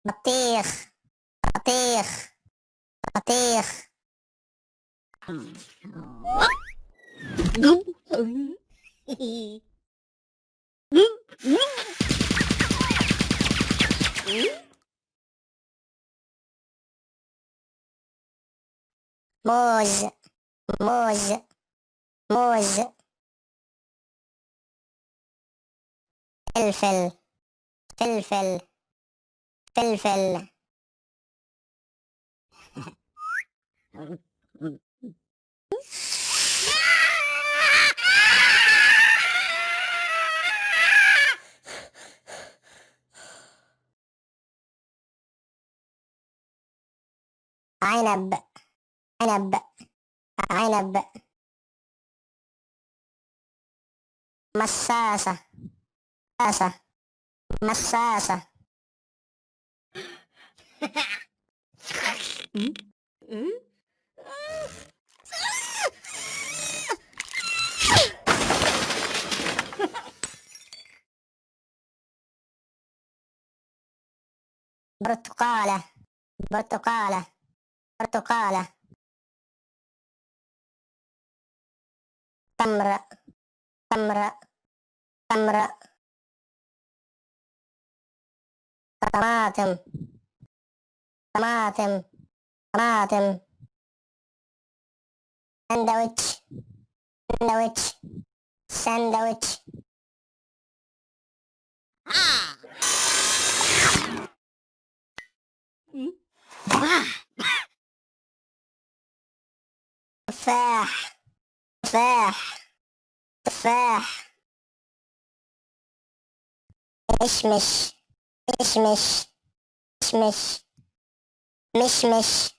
بطيخ بطيخ بطيخ. موز موز موز. فلفل فلفل فلفل. عنب عنب عنب. مصاصة مصاصة مصاصة. برتقالة برتقالة برتقالة. تمر تمر تمر. طماطم طماطم طماطم. ساندويتش ساندويتش ساندويتش. تفاح تفاح تفاح. مشمش مشمش مشمش مشمش.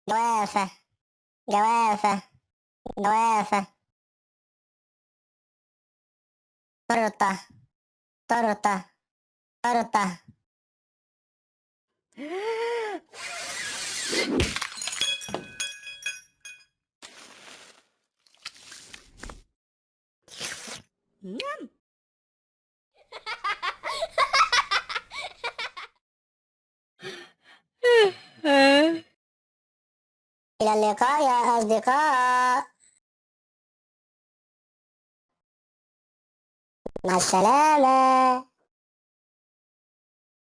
جوافة جوافة جوافة. تورتة تورتة تورتة. إلى اللقاء يا أصدقاء. مع السلامة.